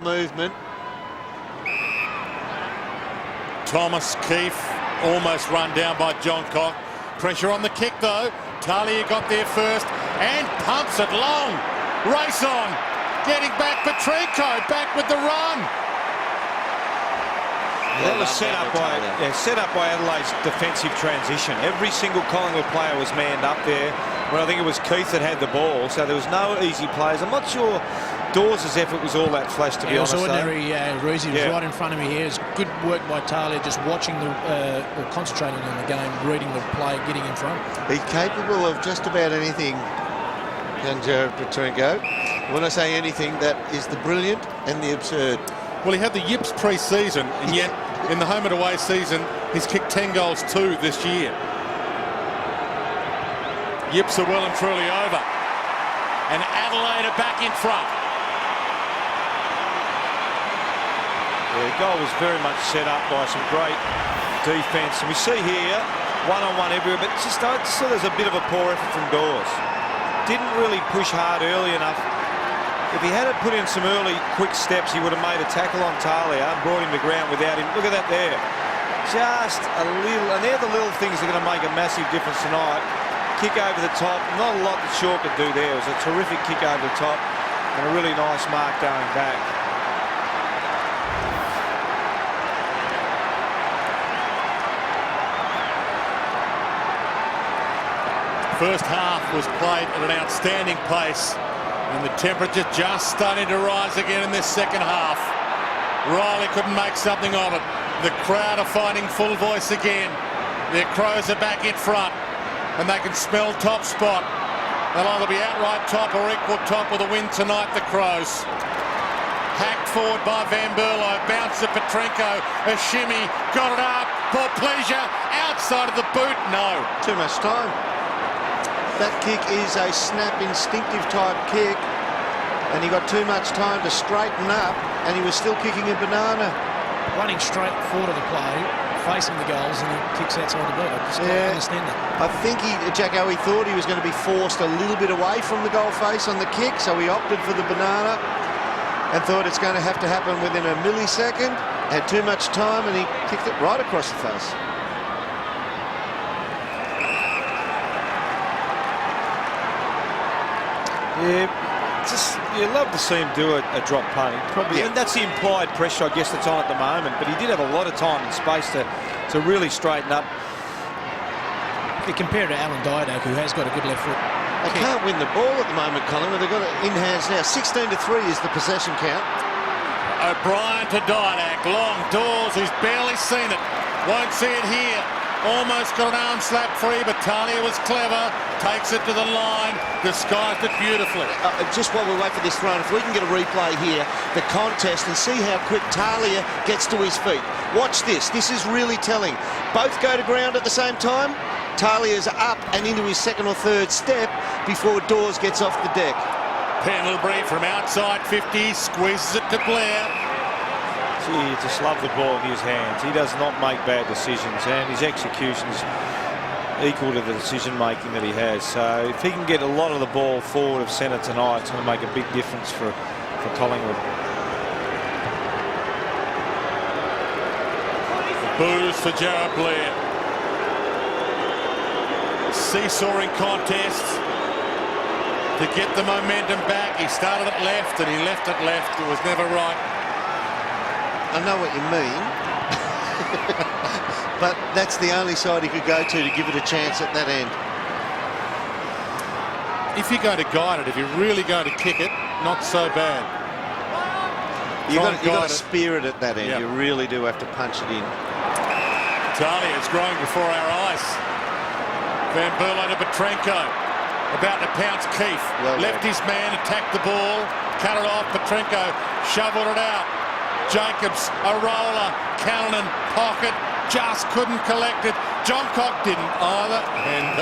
movement. Thomas Keefe almost run down by John Coll. Pressure on the kick though. Talia got there first and pumps it long. Race on. Getting back Petrenko. Back with the run. That was set up by Adelaide's defensive transition. Every single Collingwood player was manned up there. Well, I think it was Keith that had the ball, so there was no easy plays. I'm not sure Dawes' effort was all that flash, to be honest. It was ordinary, Reezy was right in front of me here. It's good work by Talia, just watching or concentrating on the game, reading the play, getting in front. He's capable of just about anything, young Jared Petrenko. When I say anything, that is the brilliant and the absurd. Well, he had the yips pre-season, and yet in the home and away season, he's kicked 10 goals too this year. Yips are well and truly over. And Adelaide are back in front. Yeah, the goal was very much set up by some great defence. And we see here, one-on-one everywhere, but just I saw there's a bit of a poor effort from Dawes. Didn't really push hard early enough. If he had put in some early quick steps, he would have made a tackle on Talia and brought him to ground without him. Look at that there. Just a little, and they're the little things that are going to make a massive difference tonight. Kick over the top, not a lot that Shaw could do there. It was a terrific kick over the top and a really nice mark going back. First half was played at an outstanding pace, and the temperature just starting to rise again in this second half. Riley couldn't make something of it. The crowd are finding full voice again. Their Crows are back in front, and they can smell top spot. They'll either be outright top or equal top with a win tonight, the Crows. Hacked forward by Van Berlo, bounce to Petrenko, a shimmy, got it up, for pleasure, outside of the boot, no. Too much time. That kick is a snap, instinctive type kick, and he got too much time to straighten up, and he was still kicking a banana. Running straight forward of the play, facing the goals, and he kicks outside the boot. I just don't understand that. I think Jacko, he thought he was going to be forced a little bit away from the goal face on the kick, so he opted for the banana and thought it's going to happen within a millisecond. Had too much time, and he kicked it right across the face. Yeah, just you love to see him do a drop punt. Probably, and that's the implied pressure, I guess, that's on at the moment. But he did have a lot of time and space to really straighten up. If you compare it to Alan Didak, who has got a good left foot. They can't win the ball at the moment, Colin. They've got it in hands now. 16-3 is the possession count. O'Brien to Didak, long Dawes, who's barely seen it. Won't see it here. Almost got an arm slap free, but Talia was clever. Takes it to the line, disguised it beautifully. Just while we wait for this throw, if we can get a replay here, the contest, and see how quick Talia gets to his feet. Watch this. This is really telling. Both go to ground at the same time. Talia's up and into his second or third step before Dawes gets off the deck. Pendlebury from outside 50, squeezes it to Blair. Gee, you just love the ball in his hands. He does not make bad decisions, and his execution is equal to the decision-making that he has. So if he can get a lot of the ball forward of centre tonight, it's going to make a big difference for Collingwood. Boos for Jarrod Blair. Seesawing contest to get the momentum back. He started at left and he left at left. It was never right. I know what you mean, but that's the only side he could go to give it a chance at that end. If you're going to guide it, if you're really going to kick it, not so bad. You've got to spear it at that end. Yep. You really do have to punch it in. Talia is growing before our eyes. Van Berlo to Petrenko. About to pounce Keefe. Well, left his man, attacked the ball, cut it off. Petrenko shoveled it out. Jacobs, a roller, Callanan, pocket, just couldn't collect it. John Coll didn't either, and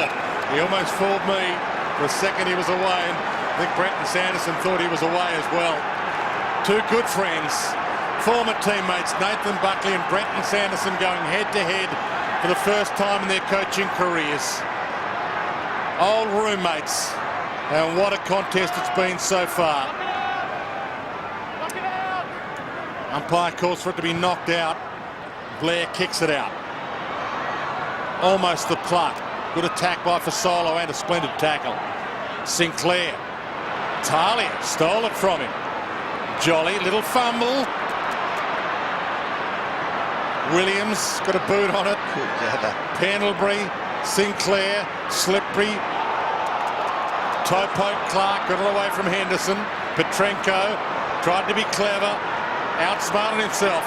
he almost fooled me. For a second he was away, and I think Brenton Sanderson thought he was away as well. Two good friends, former teammates Nathan Buckley and Brenton Sanderson going head-to-head for the first time in their coaching careers. Old roommates, and what a contest it's been so far. Umpire calls for it to be knocked out. Blair kicks it out. Almost the pluck. Good attack by Fasolo and a splendid tackle. Sinclair. Talia stole it from him. Jolly, little fumble. Williams got a boot on it. Pendlebury, Sinclair, slippery. Toe poke Clark, got it away from Henderson. Petrenko tried to be clever, outsmarted himself.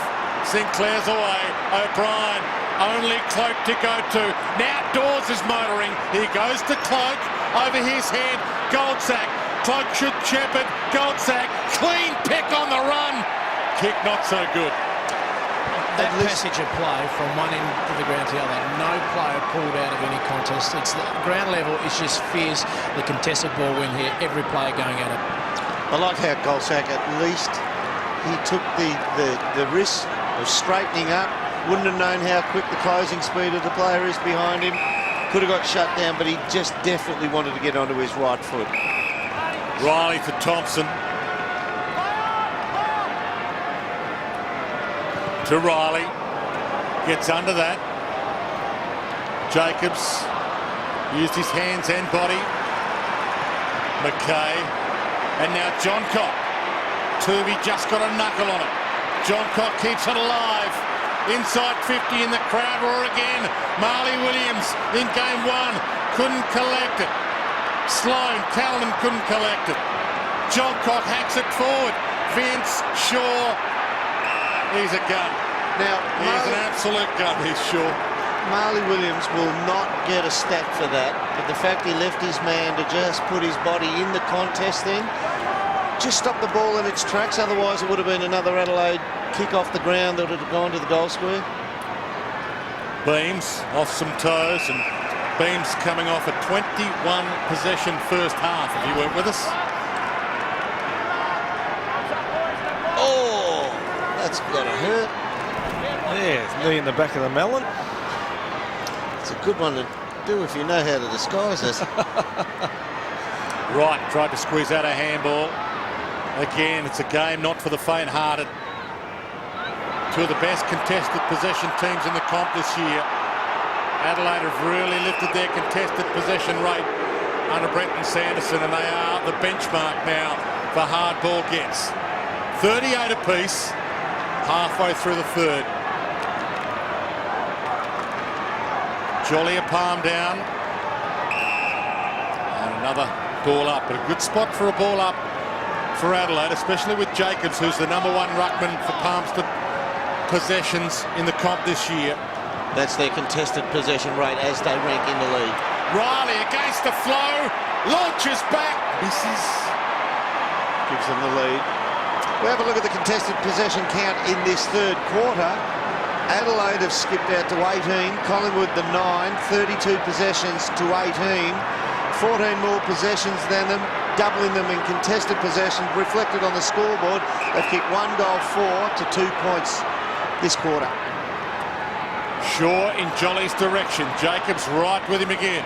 Sinclair's away. O'Brien, only Cloak to go to. Now Dawes is motoring. He goes to Cloak, over his head. Goldsack, Cloak should shepherd. Goldsack, clean pick on the run. Kick not so good. That passage of play from one end of the ground to the other, no player pulled out of any contest. It's the ground level is just fierce. The contested ball win here, every player going at it. I like how Goldsack, at least he took the risk of straightening up. Wouldn't have known how quick the closing speed of the player is behind him. Could have got shut down, but he just definitely wanted to get onto his right foot. Riley for Thompson. To Riley. Gets under that. Jacobs used his hands and body. McKay. And now Johncock. Tooby just got a knuckle on it. Johncock keeps it alive. Inside 50 in the crowd roar again. Marley Williams in game one. Couldn't collect it. Sloan, Callan couldn't collect it. Johncock hacks it forward. Vince, Shaw. He's a gun. Now, he's an absolute gun, he's Shaw. Marley Williams will not get a stat for that, but the fact he left his man to just put his body in the contest then, just stop the ball in its tracks, otherwise it would have been another Adelaide kick off the ground that would have gone to the goal square. Beams off some toes, and Beams coming off a 21 possession first half, if you weren't with us. Oh, that's got to hurt. Yeah, knee in the back of the melon. It's a good one to do if you know how to disguise it. Wright tried to squeeze out a handball. Again, it's a game not for the faint-hearted. Two of the best contested possession teams in the comp this year. Adelaide have really lifted their contested possession rate under Brenton Sanderson, and they are the benchmark now for hard ball gets. 38 apiece, halfway through the third. Jolly a palm down. And another ball up, but a good spot for a ball up for Adelaide, especially with Jacobs, who's the #1 ruckman for Palmerston possessions in the comp this year. That's their contested possession rate as they rank in the league. Riley against the flow, launches back, misses. Gives them the lead. We have a look at the contested possession count in this third quarter. Adelaide have skipped out to 18, Collingwood the 9, 32 possessions to 18, 14 more possessions than them, doubling them in contested possession, reflected on the scoreboard. They've kicked 1 goal 4 to 2 points this quarter. Shaw in Jolly's direction. Jacobs right with him again.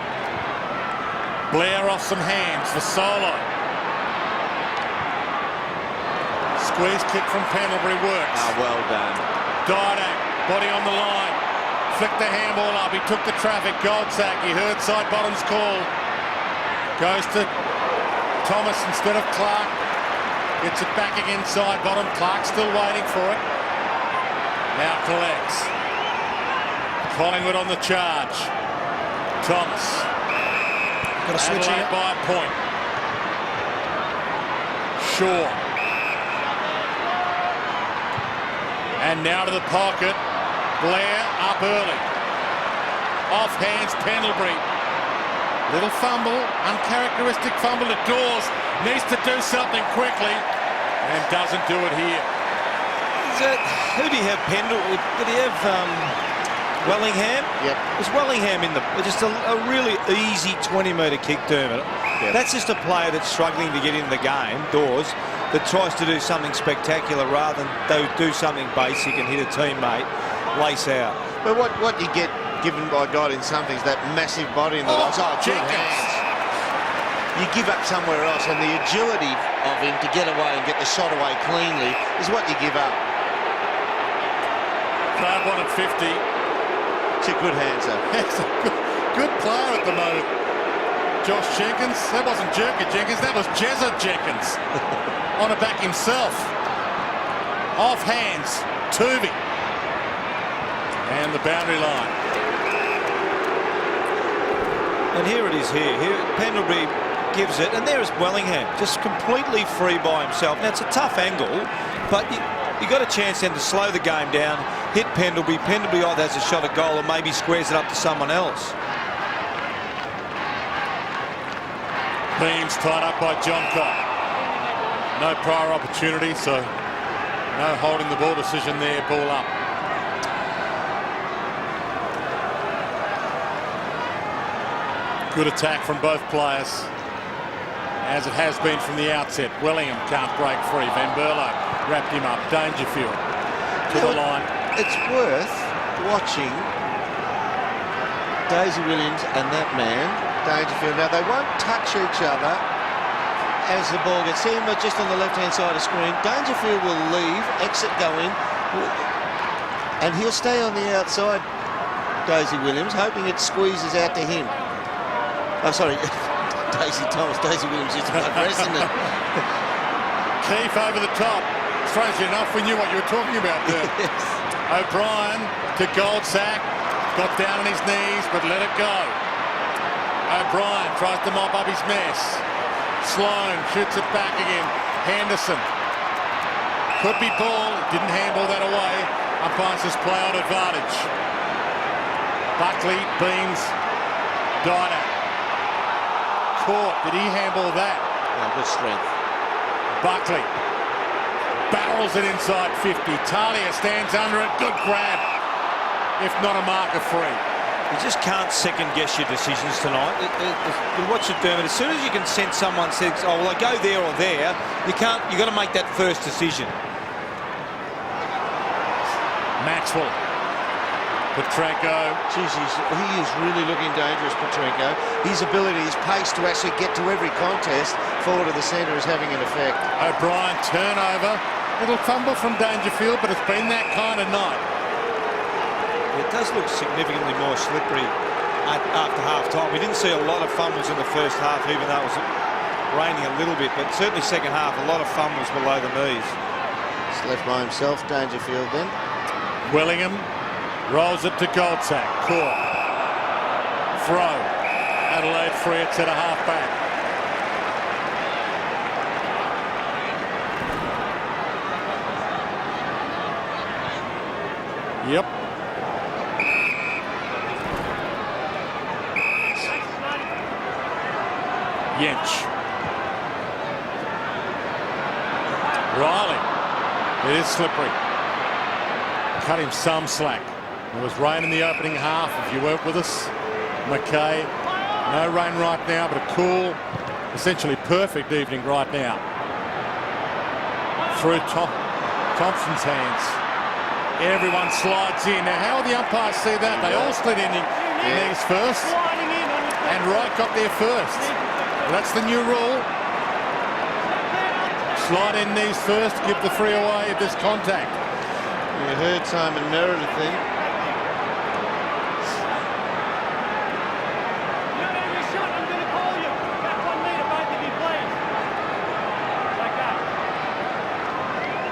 Blair off some hands for Solo. Squeeze kick from Pendlebury works. Ah, well done. Didak, body on the line. Flicked the handball up. He took the traffic. Goldsack, he heard side bottom's call. Goes to Thomas instead of Clark. Gets it back again side bottom. Clark still waiting for it. Now collects. Collingwood on the charge. Thomas. Got a switch Adelaide here. by a point. Shaw. And now to the pocket. Blair up early. Off hands Pendlebury. Little fumble, uncharacteristic fumble to Dawes. Needs to do something quickly and doesn't do it here. Who do you have, Pendle? Did he have Wellingham? Yep. Was Wellingham in the... Just a really easy 20-metre kick, Dermot. Yep. That's just a player that's struggling to get in the game, Dawes, that tries to do something spectacular rather than do something basic and hit a teammate, lace out. But what you get given by God in some things, that massive body in the legs. Oh, good hands. You give up somewhere else, and the agility of him to get away and get the shot away cleanly is what you give up. Crowd wanted 50. It's a good hands up. He's a good player at the moment. Josh Jenkins. That wasn't Jerker Jenkins. That was Jezza Jenkins. On a back himself. Off hands. Tuvey. And the boundary line. And here it is here. Here Pendlebury gives it, and there's Wellingham just completely free by himself. Now it's a tough angle, but you got a chance then to slow the game down, hit Pendlebury. Pendlebury either has a shot at goal or maybe squares it up to someone else. Beams tied up by John Coll. No prior opportunity, so no holding the ball decision there. Ball up. Good attack from both players, as it has been from the outset. Wellingham can't break free. Van Berlo wrapped him up. Dangerfield to the line. It's worth watching Daisy Williams and that man, Dangerfield. Now, they won't touch each other as the ball gets. See him just on the left-hand side of the screen. Dangerfield will leave, exit, go in, and he'll stay on the outside, Daisy Williams, hoping it squeezes out to him. Oh, sorry, Daisy Thomas. Daisy Williams used to play for Essendon. Keefe over the top. Strangely enough, we knew what you were talking about there. Yes. O'Brien to Goldsack. Got down on his knees, but let it go. O'Brien tries to mop up his mess. Sloan shoots it back again. Henderson. Could be ball. Didn't handball that away. Umpires just play on advantage. Buckley, Beams, Dyna. Caught. Did he handball that? Oh, good strength. Buckley barrels it inside 50. Talia stands under it. Good grab. If not a marker free. You just can't second guess your decisions tonight. Watch it, Dermot. As soon as you can sense someone says, "Oh, well, I go there or there," you can't. You got to make that first decision. Maxwell. Petrenko. Jeez, he is really looking dangerous, Petrenko. His ability, his pace to actually get to every contest forward of the centre is having an effect. O'Brien turnover. Little fumble from Dangerfield, but it's been that kind of night. It does look significantly more slippery after half-time. We didn't see a lot of fumbles in the first half, even though it was raining a little bit, but certainly second half, a lot of fumbles below the knees. He's left by himself, Dangerfield then. Wellingham rolls it to Goldsack. Caught. Throw. Adelaide free at centre half back. Yep. Yench. Riley. It is slippery. Cut him some slack. There was rain in the opening half, if you weren't with us. McKay. No rain right now, but a cool, essentially perfect evening right now. Through Thompson's hands. Everyone slides in. Now, how will the umpires see that? They all slid in knees first. And Wright got there first. Well, that's the new rule. Slide in knees first, give the free away if there's contact. You heard Simon Meredith then.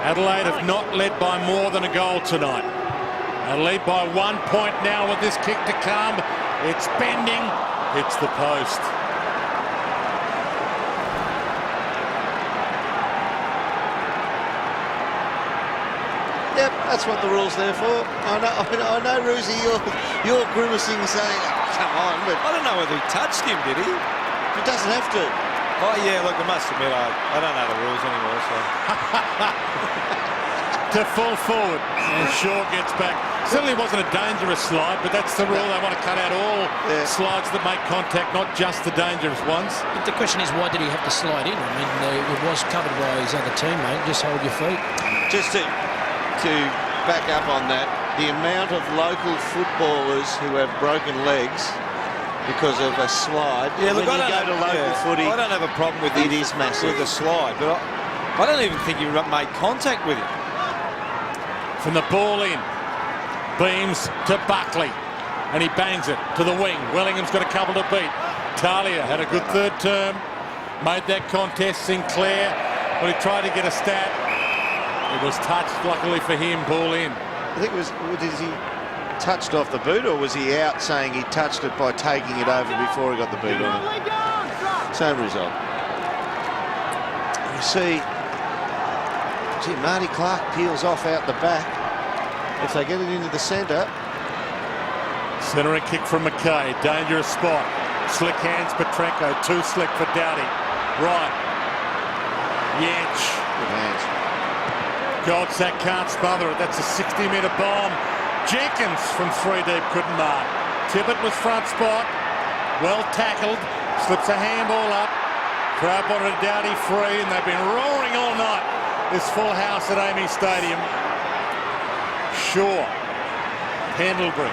Adelaide have not led by more than a goal tonight. They lead by 1 point now with this kick to come. It's bending, hits the post. Yep, that's what the rule's there for. I know, Rosie, you're grimacing, saying, "Oh, come on," but I don't know whether he touched him, did he? he doesn't have to. Oh, yeah, look, I must admit, I don't know the rules anymore, so... To full forward, and Shaw gets back. Certainly wasn't a dangerous slide, but that's the rule. They want to cut out all slides that make contact, not just the dangerous ones. But the question is, why did he have to slide in? I mean, it was covered by his other teammate. Just hold your feet. Just to back up on that, the amount of local footballers who have broken legs because of a slide. Yeah, look, when you go to local footy, I don't have a problem with it is massive. With the slide, but I don't even think he made contact with him. From the ball in, Beams to Buckley, and he bangs it to the wing. Wellingham's got a couple to beat. Talia had a good third term, made that contest. Sinclair, well, he tried to get a stat. It was touched, luckily for him, ball in. I think it was he touched off the boot, or was he out saying he touched it by taking it over before he got the boot on it? Same result. You see, gee, Marty Clark peels off out the back. If they get it into the centre. Centering kick from McKay, dangerous spot. Slick hands, Petrenko, too slick for Doughty. Right. Yench. Good hands. Goldsack can't smother it. That's a 60-metre bomb. Jenkins from 3 deep couldn't mark. Tippett was front spot. Well tackled. Slips a handball up. Crowd wanted Doughty free, and they've been roaring all night. This full house at Amy Stadium. Shaw. Pendlebury.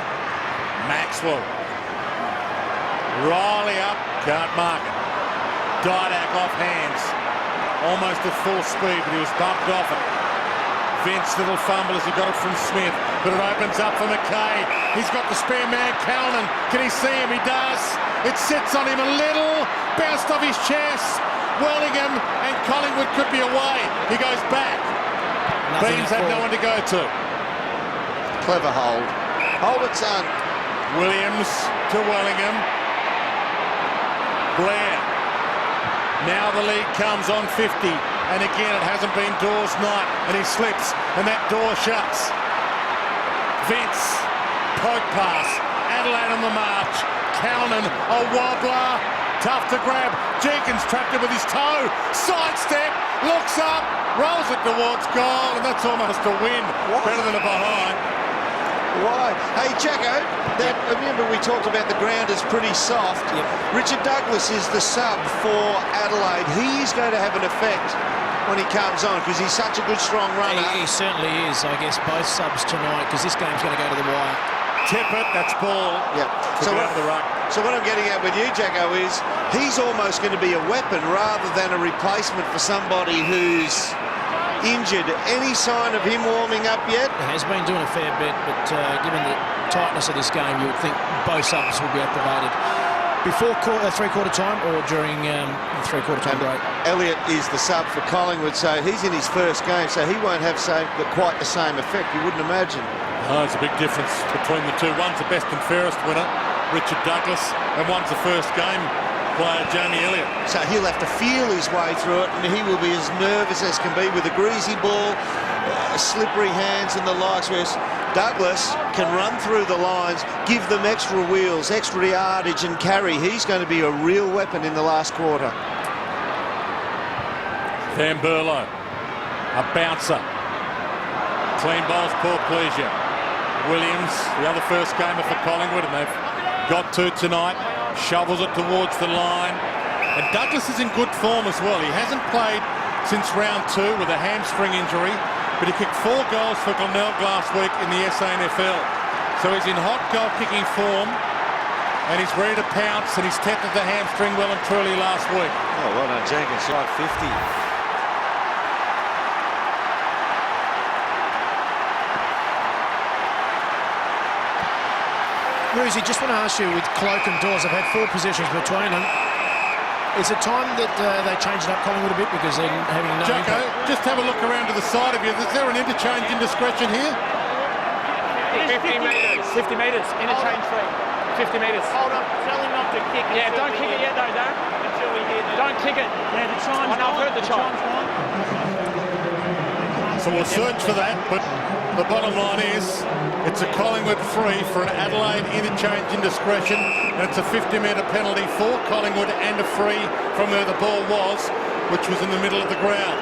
Maxwell. Riley up. Can't mark it. Didak off hands. Almost at full speed, but he was bumped off it. Vince, little fumble as he got it from Smith, but it opens up for McKay. He's got the spare man, Callan. Can he see him? He does. It sits on him a little. Bounced off his chest. Wellingham and Collingwood could be away. He goes back. Beams had no one to go to. Clever hold. Hold it, son. Williams to Wellingham. Blair. Now the lead comes on 50. And again, it hasn't been Dawes' night. And he slips. And that door shuts. Vince. Poke pass. Adelaide on the march. Calnan. A wobbler. Tough to grab. Jenkins trapped it with his toe. Sidestep. Looks up. Rolls it towards goal. And that's almost a win. What? Better than a behind. Why? Hey, Jacko, remember we talked about the ground is pretty soft. Yep. Richard Douglas is the sub for Adelaide. He's going to have an effect when he comes on because he's such a good, strong runner. He certainly is. I guess both subs tonight because this game's going to go to the wire. Tippett, that's ball. Yeah. So what I'm getting at with you, Jacko, is he's almost going to be a weapon rather than a replacement for somebody who's injured. Any sign of him warming up yet? He has been doing a fair bit, but given the tightness of this game, you would think both subs will be activated before three-quarter time or during the three-quarter time break. Elliott is the sub for Collingwood, so he's in his first game, so he won't have quite the same effect, you wouldn't imagine. Oh, there's a big difference between the two. One's the best and fairest winner, Richard Douglas, and one's the first game player, Jamie Elliott. So he'll have to feel his way through it, and he will be as nervous as can be with a greasy ball, slippery hands and the likes, whereas Douglas can run through the lines, give them extra wheels, extra yardage and carry. He's going to be a real weapon in the last quarter. Van Berlo, a bouncer. Clean bowls, poor pleasure. Williams, the other first gamer for Collingwood, and they've got two tonight. Shovels it towards the line. And Douglas is in good form as well. He hasn't played since round 2 with a hamstring injury, but he kicked 4 goals for Glenelg last week in the SANFL. So he's in hot goal-kicking form, and he's ready to pounce, and he's tested the hamstring well and truly last week. Oh, well done, Jenkins. Like 50. Rosie, just want to ask you, with Cloak and Dawes, I've had 4 positions between them. Is it time that they change it up Collingwood a bit because they're having no Jacko, impact? just have a look around to the side of you. Is there an interchange indiscretion here? 50 metres. 50 metres. Interchange free. 50 metres. Hold on. Tell him not to kick it. Yeah, don't kick it yet though, don't. Until we hear the... Don't kick it. Yeah, the chime's Oh, no, I've heard the chime. So we'll search for that, but the bottom line is it's a Collingwood free for an Adelaide interchange indiscretion, and it's a 50-metre penalty for Collingwood and a free from where the ball was, which was in the middle of the ground.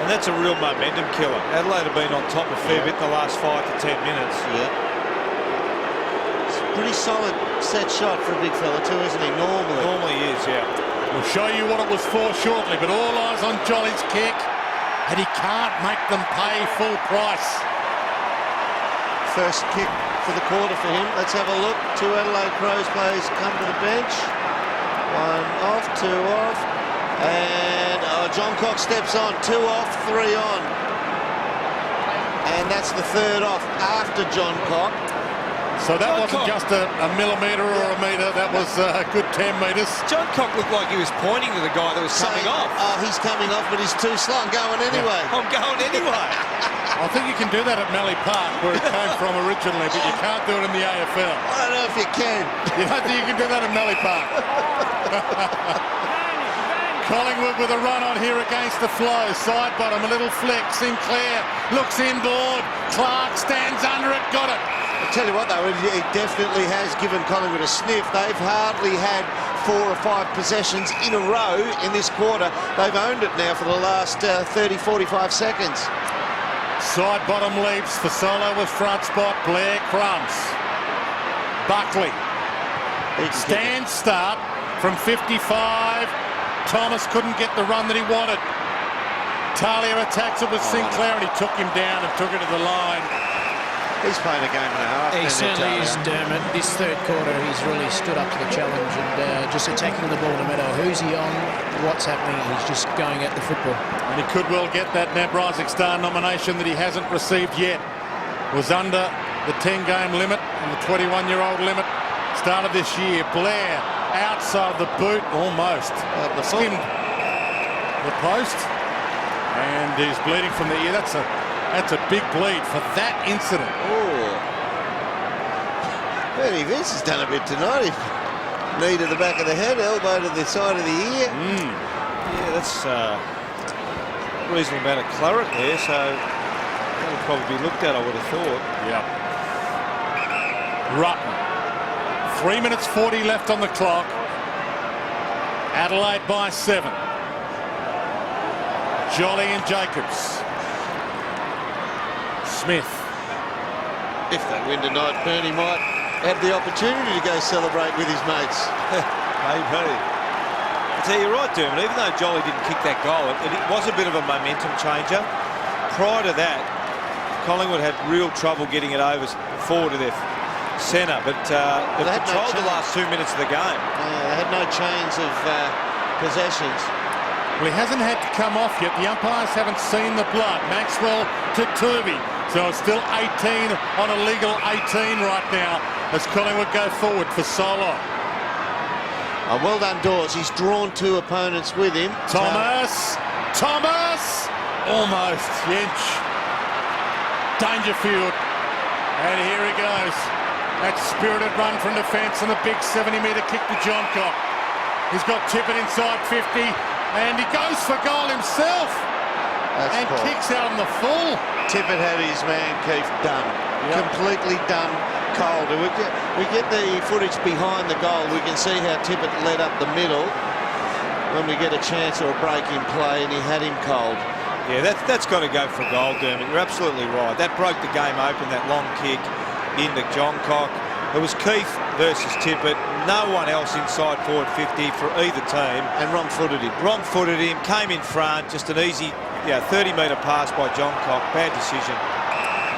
And that's a real momentum killer. Adelaide have been on top a fair bit the last 5 to 10 minutes. Yeah. It's a pretty solid set shot for a big fella too, isn't he? Normally is, yeah. We'll show you what it was for shortly, but all eyes on Jolly's kick, and he can't make them pay full price. First kick for the quarter for him. Let's have a look. 2 Adelaide Crows players come to the bench. 1 off, 2 off. And John Cox steps on. 2 off, 3 on. And that's the 3rd off after John Cox. So that wasn't just a millimetre or a metre, that was a good 10 metres. John Cock looked like he was pointing to the guy that was coming off. Oh, he's coming off, but he's too slow. I'm going anyway. I'm going anyway. I think you can do that at Mallee Park, where it came from originally, but you can't do it in the AFL. I don't know if you can. You don't think you can do that at Mallee Park? Collingwood with a run on here against the flow. Side bottom, a little flick. Sinclair looks inboard. Clark stands under it. Got it. I tell you what, though, it definitely has given Collingwood a sniff. They've hardly had 4 or 5 possessions in a row in this quarter. They've owned it now for the last 30, 45 seconds. Side bottom leaps for Solo with front spot. Blair crumbs. Buckley. Stand start from 55. Thomas couldn't get the run that he wanted. Talia attacks it with Sinclair, and he took him down and took it to the line. He's playing a game and a half. He certainly is, Dermot. This third quarter, he's really stood up to the challenge and just attacking the ball no matter who's he on, what's happening. He's just going at the football. And he could well get that NAB Rising Star nomination that he hasn't received yet. Was under the 10-game limit and the 21-year-old limit. Started this year. Blair outside the boot, almost. The skimmed the post. And he's bleeding from the ear. That's a big bleed for that incident. Oh. Bernie Vince has done a bit tonight. Knee to the back of the head, elbow to the side of the ear. Yeah, that's a reasonable amount of claret there, so that'll probably be looked at, I would have thought. Yeah. Rutten. 3 minutes 40 left on the clock. Adelaide by 7. Jolly and Jacobs. Smith. If they win tonight, Bernie might have the opportunity to go celebrate with his mates. Maybe. I tell you, you're right, Dermot, even though Jolly didn't kick that goal, it was a bit of a momentum changer. Prior to that, Collingwood had real trouble getting it over forward to their centre, but they controlled the last 2 minutes of the game. They had no chains of possessions. Well, he hasn't had to come off yet. The umpires haven't seen the blood. Maxwell to Turvey. So it's still 18 on a legal 18 right now as Collingwood go forward for Solo. Well done, Dawes. He's drawn 2 opponents with him. Thomas! Almost. Inch. Dangerfield. And here he goes. That spirited run from defence and a big 70-metre kick to John Cock. He's got Tippett inside 50 and he goes for goal himself. That's cool. Kicks out on the full. Tippett had his man Keith done. Yep. Completely done cold. We get the footage behind the goal. We can see how Tippett led up the middle when we get a chance or a break in play, and he had him cold. Yeah, that's got to go for goal, Dermot. You're absolutely right. That broke the game open, that long kick into John Cock. It was Keith versus Tippett. No one else inside forward 50 for either team. And wrong-footed him. Wrong-footed him, came in front. Just an easy 30-metre pass by John Cock. Bad decision.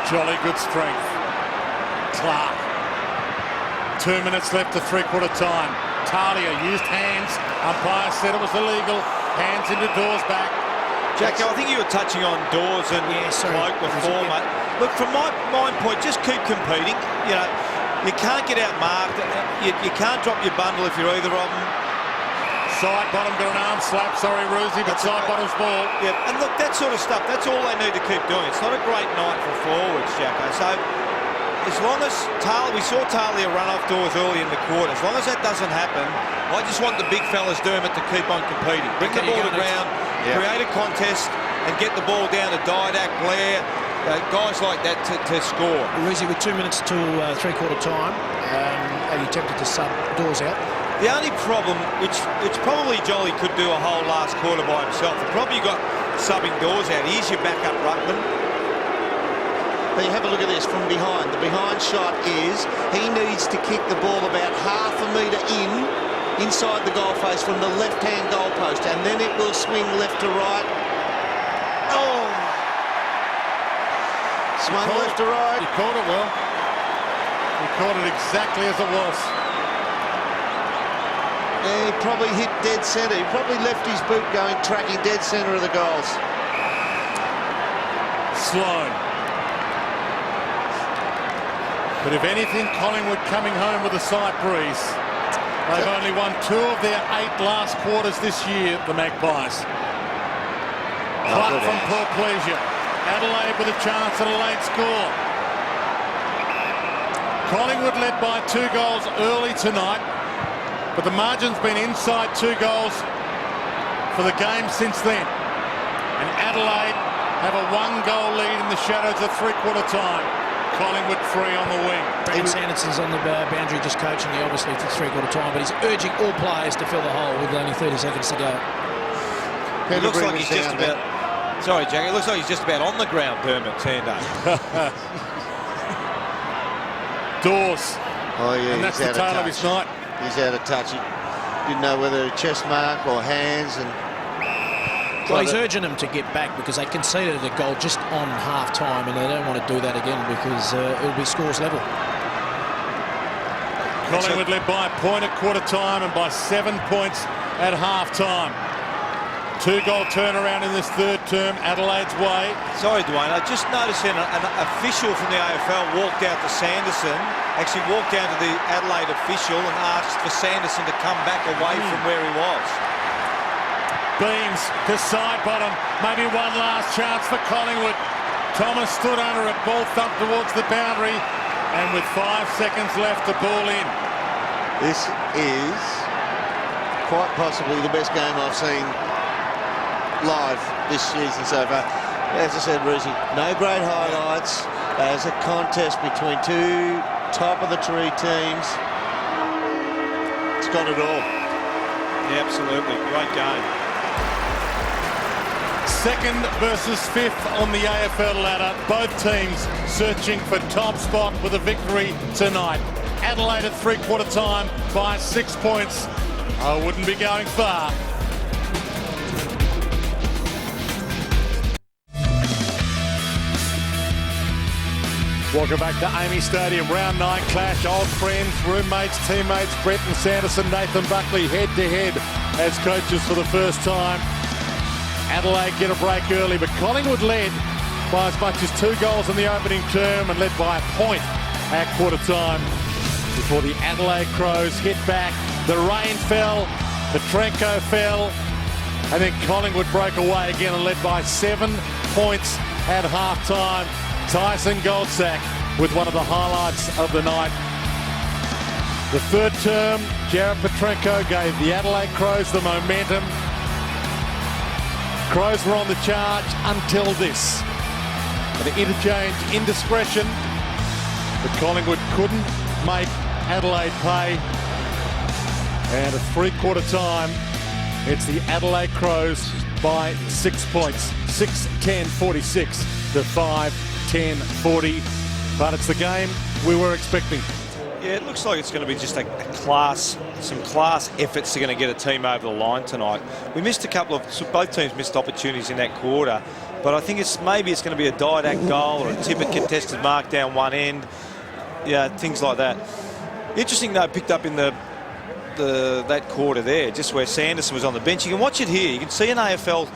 Jolly good strength. Clark. 2 minutes left to three-quarter time. Talia used hands. Umpire said it was illegal. Hands into Dawes back. Jacko, I think you were touching on Dawes and Cloak before, mate. Look, from my mind point, just keep competing. You know, you can't get out marked. You can't drop your bundle if you're either of them. Side bottom got an arm slap. Sorry, Roosie, but side bottom's ball. Yeah, and look, that sort of stuff, that's all they need to keep doing. It's not a great night for forwards, Jacko. So as long as we saw Talia run off Dawes early in the quarter, as long as that doesn't happen, I just want the big fellas, Dermot, to keep on competing. Bring the ball to ground, create a contest, and get the ball down to Didak, Blair, guys like that to score. Roosie, with 2 minutes to three-quarter time, are you tempted to sub Dawes out? The only problem, which probably Jolly could do a whole last quarter by himself, the problem you got subbing Dawes out, here's your backup ruckman. But you have a look at this from behind. The behind shot is he needs to kick the ball about half a metre inside the goal face from the left-hand goalpost, and then it will swing left to right. Oh! Swung left to right. He caught it well. He caught it exactly as it was. Yeah, he probably hit dead centre. He probably left his boot going, tracking dead centre of the goals. Sloan. But if anything, Collingwood coming home with a slight breeze. They've only won 2 of their 8 last quarters this year, the Magpies. Pluck from poor pleasure. Adelaide with a chance at a late score. Collingwood led by 2 goals early tonight, but the margin's been inside 2 goals for the game since then. And Adelaide have a 1-goal lead in the shadows of three-quarter time. Collingwood 3 on the wing. Brandon Sanderson's on the boundary just coaching, obviously, for three-quarter time, but he's urging all players to fill the hole with only 30 seconds to go. It looks like he's just about... Sorry, Jack, it looks like he's just about on the ground, Dermot Tando. Dawes. Oh, yeah, and that's the tale of his night. He's out of touch. He didn't know whether a chest mark or hands. And well, he's urging them to get back because they conceded a goal just on half-time and they don't want to do that again because it'll be scores level. Collingwood led by a point at quarter-time and by 7 points at half-time. 2-goal turnaround in this third term, Adelaide's way. Sorry, Dwayne, I just noticed an official from the AFL walked out to Sanderson, actually walked down to the Adelaide official and asked for Sanderson to come back away from where he was. Beams to side bottom, maybe one last chance for Collingwood. Thomas stood under it, ball thumped towards the boundary, and with 5 seconds left, the ball in. This is quite possibly the best game I've seen live this season so far. As I said, Brucey, no great highlights. As a contest between 2 top-of-the-tree teams. It's got it all. Yeah, absolutely. Great game. Second versus 5th on the AFL ladder. Both teams searching for top spot with a victory tonight. Adelaide at three-quarter time by 6 points. I wouldn't be going far. Welcome back to Amy Stadium. Round 9 clash. Old friends, roommates, teammates. Brett and Sanderson, Nathan Buckley head-to-head as coaches for the first time. Adelaide get a break early, but Collingwood led by as much as 2 goals in the opening term and led by a point at quarter time before the Adelaide Crows hit back. The rain fell, Petrenko fell, and then Collingwood broke away again and led by 7 points at half-time. Tyson Goldsack with one of the highlights of the night. The third term, Jared Petrenko gave the Adelaide Crows the momentum. Crows were on the charge until this. The interchange, indiscretion, but Collingwood couldn't make Adelaide pay. And at three-quarter time, it's the Adelaide Crows by 6 points. 6-10-46 to 5-10-40. But it's the game we were expecting. Yeah, it looks like it's going to be just some class efforts are going to get a team over the line tonight. We missed both teams missed opportunities in that quarter, but I think maybe it's going to be a Didac goal or a Tippett contested mark down one end. Yeah, things like that. Interesting though, picked up in that quarter there, just where Sanderson was on the bench. You can watch it here. You can see an AFL.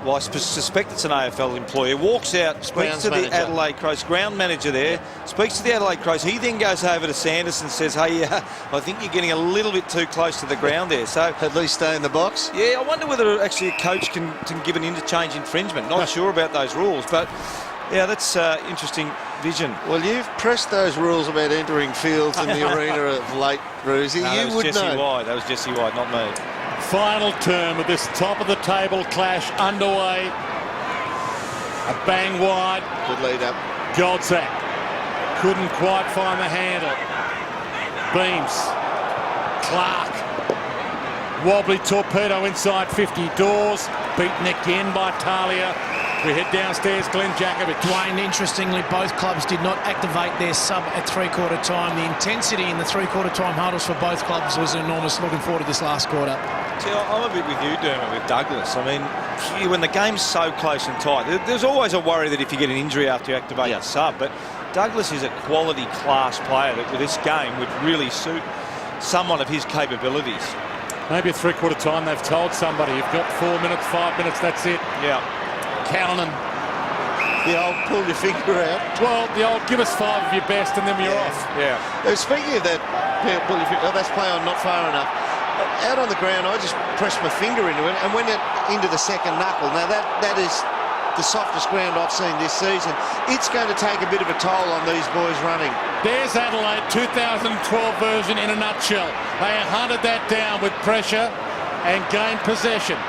Well, I suspect it's an AFL employee. Walks out, speaks to the Adelaide Crows, ground manager there, speaks to the Adelaide Crows. He then goes over to Sanderson and says, hey, I think you're getting a little bit too close to the ground there. So at least stay in the box. Yeah, I wonder whether actually a coach can give an interchange infringement. Not sure about those rules, but yeah, that's interesting vision. Well, you've pressed those rules about entering fields in the arena of late, Brucey. No, you would know. That was Jesse White, not me. Final term of this top-of-the-table clash underway. A bang wide. Good lead up. Goldsack couldn't quite find the handle. Beams. Clark. Wobbly torpedo inside 50. Dawes beaten again by Talia. We head downstairs, Glenn Jakovic. Dwayne, interestingly, both clubs did not activate their sub at three-quarter time. The intensity in the three-quarter time huddles for both clubs was enormous. Looking forward to this last quarter. See, I'm a bit with you, Dermot, with Douglas. I mean, gee, when the game's so close and tight, there's always a worry that if you get an injury after you activate a sub, but Douglas is a quality class player that with this game would really suit someone of his capabilities. Maybe at three-quarter time they've told somebody, you've got 4 minutes, 5 minutes, that's it. Yeah. Callanan The old pull your finger out. Well, the old give us 5 of your best and then we're off. Yeah. Speaking of that, pull your finger, that's play on not far enough. Out on the ground, I just pressed my finger into it and went into the second knuckle. Now that is the softest ground I've seen this season. It's going to take a bit of a toll on these boys running. There's Adelaide 2012 version in a nutshell. They hunted that down with pressure and gained possession.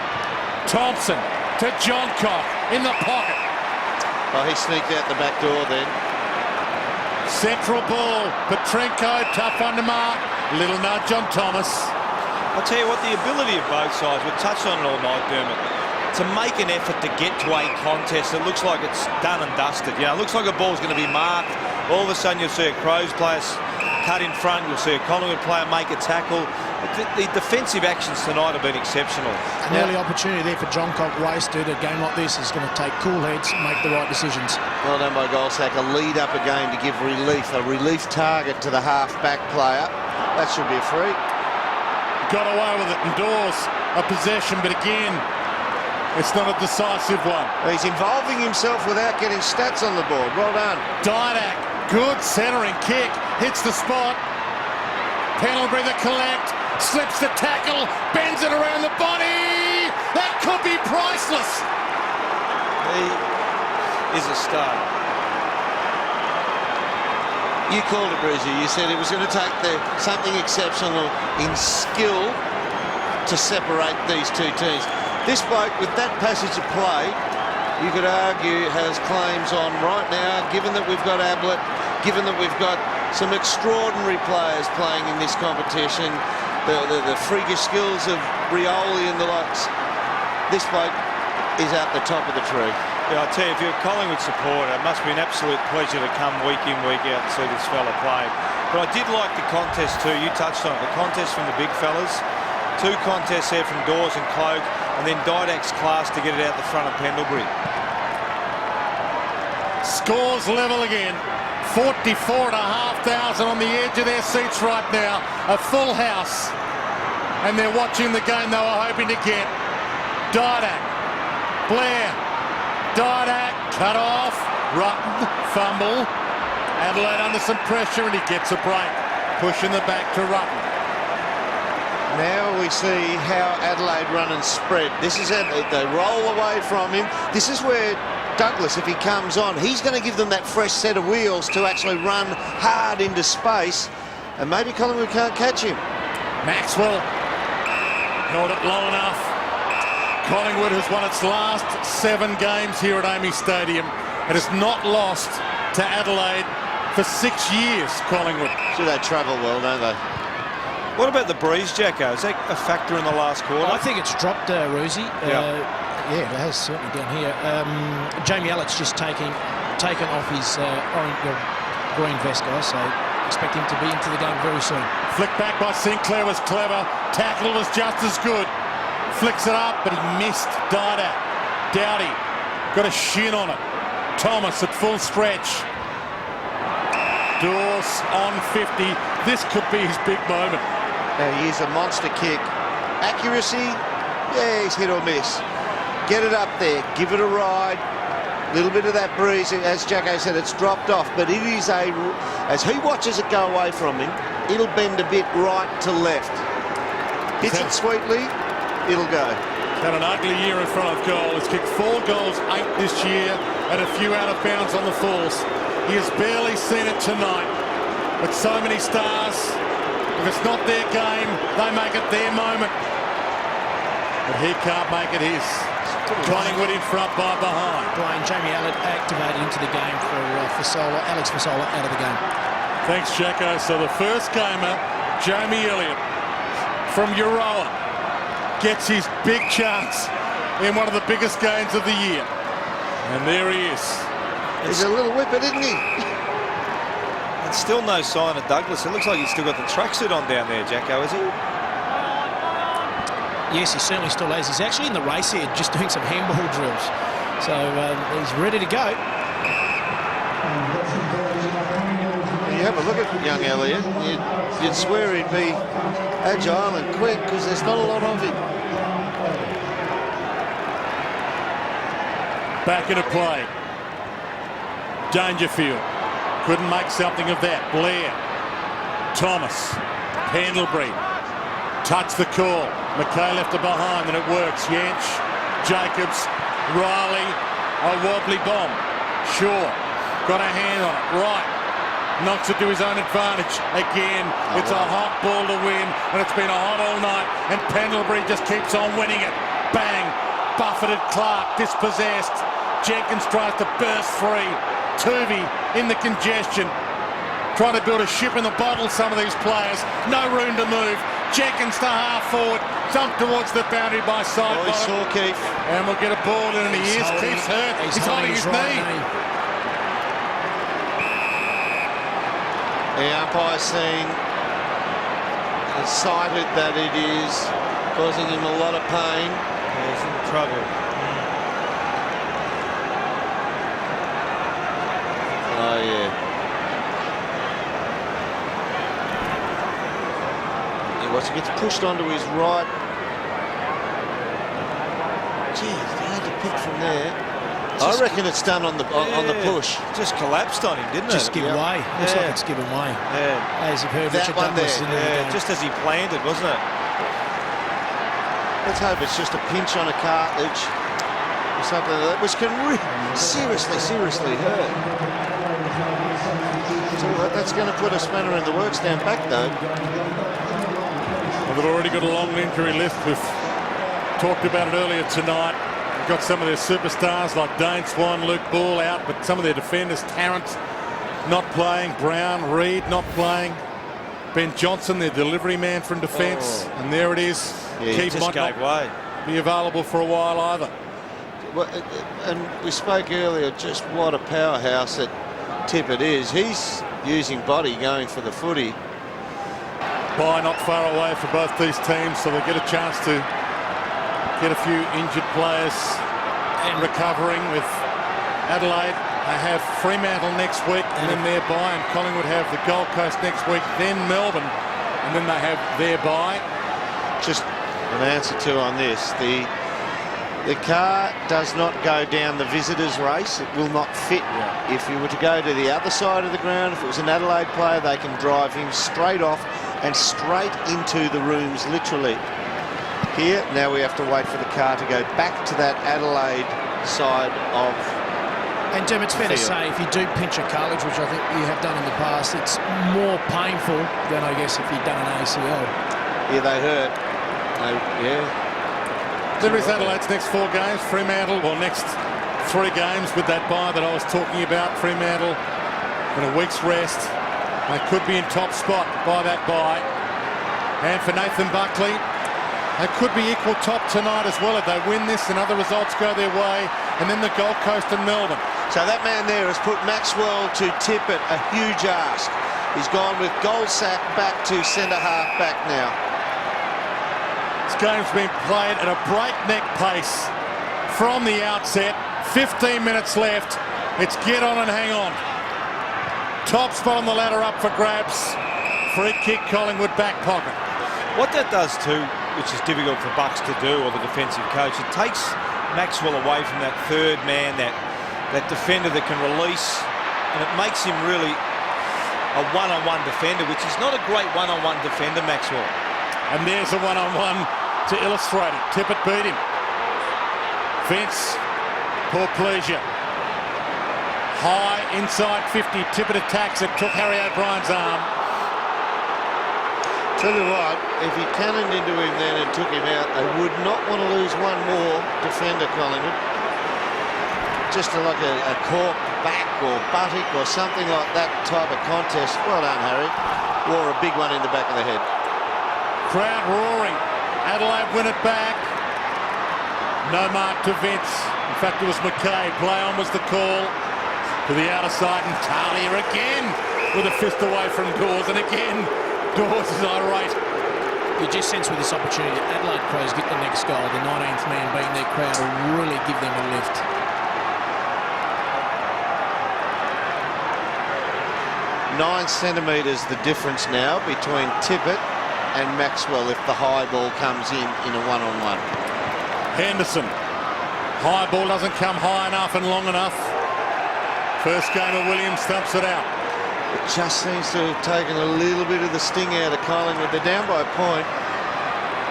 Thompson to John Coll in the pocket. Oh, he sneaked out the back door then. Central ball. Petrenko, tough one to mark. Little nudge on Thomas. I'll tell you what, the ability of both sides, we've touched on it all night, Dermot, to make an effort to get to a contest. It looks like it's done and dusted. You know, it looks like a ball's going to be marked. All of a sudden you'll see a Crows player cut in front. You'll see a Collingwood player make a tackle. The defensive actions tonight have been exceptional. An early opportunity there for John Coll wasted. A game like this is going to take cool heads and make the right decisions. Well done by Goldsack. A lead up a game to give relief. A relief target to the half-back player. That should be a free. Got away with it. Endors a possession, but again, it's not a decisive one. He's involving himself without getting stats on the board. Well done. Didak, good centering kick. Hits the spot. Pendlebury the collect. Slips the tackle, bends it around the body. That could be priceless. He is a star. You called it, Bruiser. You said it was going to take something exceptional in skill to separate these two teams. This bloke, with that passage of play, you could argue has claims on right now, given that we've got Ablett, given that we've got some extraordinary players playing in this competition, the freakish skills of Rioli and the likes. This bloke is at the top of the tree. Yeah, I tell you, if you're a Collingwood supporter, it must be an absolute pleasure to come week in, week out and see this fella play. But I did like the contest too. You touched on it. The contest from the big fellas. 2 contests there from Dawes and Cloak, and then Didak's class to get it out the front of Pendlebury. Scores level again. 44,500 on the edge of their seats right now. A full house. And they're watching the game they were hoping to get. Didak. Blair. Didak. Cut off. Rutten. Fumble. Adelaide under some pressure and he gets a break. Pushing the back to Rutten. Now we see how Adelaide run and spread. This is it. They roll away from him. This is where Douglas, if he comes on, he's going to give them that fresh set of wheels to actually run hard into space, and maybe Collingwood can't catch him. Maxwell held it long enough. Collingwood has won its last 7 games here at AAMI Stadium. It has not lost to Adelaide for 6 years, Collingwood. So they travel well, don't they? What about the breeze, Jacko? Is that a factor in the last quarter? I think it's dropped, Roosie. Yeah, it has certainly down here. Jamie Elliot's just taken off his green vest, guys, so expect him to be into the game very soon. Flick back by Sinclair was clever. Tackle was just as good. Flicks it up, but he missed. Didak. Doughty got a shin on it. Thomas at full stretch. Dawes on 50. This could be his big moment. Here's a monster kick. Accuracy, yeah, he's hit or miss. Get it up there, give it a ride. Little bit of that breeze, as Jacko said, it's dropped off, but it is as he watches it go away from him, it'll bend a bit right to left. Hits it sweetly, it'll go. Had an ugly year in front of goal. He's kicked 4 goals, 8 this year, and a few out of bounds on the force. He has barely seen it tonight. With so many stars, if it's not their game, they make it their moment. But he can't make it his. Collingwood in front by behind. Dwayne, Jamie Elliott activated into the game for Fasola. Alex Fasola out of the game. Thanks, Jacko. So the first gamer, Jamie Elliott from Euroa, gets his big chance in one of the biggest games of the year. And there he is. He's a little whipper, isn't he? And still no sign of Douglas. It looks like he's still got the tracksuit on down there, Jacko, is he? Yes, he certainly still is. He's actually in the race here, just doing some handball drills. So he's ready to go. You have a look at young Elliott, you'd swear he'd be agile and quick because there's not a lot of him. Back into play. Dangerfield couldn't make something of that. Blair, Thomas, Pendlebury, touched the call. McKay left it behind, and it works. Yench, Jacobs, Riley, a wobbly bomb. Shaw got a hand on it. Right, knocks it to his own advantage again. It's a hot ball to win, and it's been a hot all night, and Pendlebury just keeps on winning it. Bang, buffeted Clark, dispossessed. Jenkins tries to burst free. Tuvey in the congestion, trying to build a ship in the bottle, some of these players. No room to move. Jenkins to half forward, dumped towards the boundary by side bottom. Saw Keith. And we'll get a ball in, and he is. Keith's hurt. He's holding his knee. The umpire seen, cited that it is causing him a lot of pain. He's in trouble. Oh, yeah. He gets pushed onto his right. Geez, they had to pick from there. I reckon it's done on the push. Just collapsed on him, didn't it? Just give way. Looks like it's given way. Yeah. As you've heard, That Richard one Douglas. there. Just as he planned it, wasn't it? Let's hope it's just a pinch on a cartilage or something like that, which can seriously hurt. So that's going to put a spanner in the works down back, though. Well, they've already got a long injury list. We've talked about it earlier tonight. They've got some of their superstars like Dane Swan, Luke Ball out, but some of their defenders, Tarrant not playing, Brown, Reid not playing, Ben Johnson, their delivery man from defence, and there it is. Yeah, Keith just gave way. Be available for a while either. Well, and we spoke earlier just what a powerhouse that Tippett is. He's using body going for the footy. Bye not far away for both these teams, so they'll get a chance to get a few injured players and recovering with Adelaide. They have Fremantle next week, and then their bye, and Collingwood have the Gold Coast next week, then Melbourne, and then they have their bye. Just an answer to on this. The car does not go down the visitors' race. It will not fit. Yeah. If you were to go to the other side of the ground, if it was an Adelaide player, they can drive him straight off and straight into the rooms, literally. Here, now we have to wait for the car to go back to that Adelaide side of. And Jim, it's fair to say if you do pinch a cartilage, which I think you have done in the past, it's more painful than I guess if you've done an ACL. Yeah, they hurt. Yeah. There is Adelaide's next 4 games. Fremantle, well, next 3 games with that bye that I was talking about. Fremantle in a week's rest. They could be in top spot by that bye. And for Nathan Buckley, they could be equal top tonight as well if they win this and other results go their way. And then the Gold Coast and Melbourne. So that man there has put Maxwell to Tippett, a huge ask. He's gone with Goldsack back to centre half back now. This game's been played at a breakneck pace from the outset. 15 minutes left. It's get on and hang on. Top spot on the ladder up for grabs. Free kick, Collingwood back pocket. What that does too, which is difficult for Bucks to do, or the defensive coach, it takes Maxwell away from that third man, that defender that can release, and it makes him really a one-on-one defender, which is not a great one-on-one defender, Maxwell. And there's a one-on-one to illustrate it. Tippett beat him. Vince, poor pleasure. High inside 50. Tippett attacks it. Took Harry O'Brien's arm. Tell you what, if he cannoned into him then and took him out, they would not want to lose one more defender, Collingwood. Just like a cork back or buttock or something like that type of contest. Well done, Harry. Wore a big one in the back of the head. Crowd roaring. Adelaide win it back. No mark to Vince. In fact, it was McKay. Play on was the call. To the outer side, and Talia again with a fist away from Dawes, and again Dawes is irate. You just sense with this opportunity, Adelaide Crows get the next goal, the 19th man being their crowd will really give them a lift. Nine centimetres the difference now between Tippett and Maxwell if the high ball comes in a one-on-one. Henderson. High ball doesn't come high enough and long enough First game of Williams stumps it out. It just seems to have taken a little bit of the sting out of Collingwood. They're down by a point.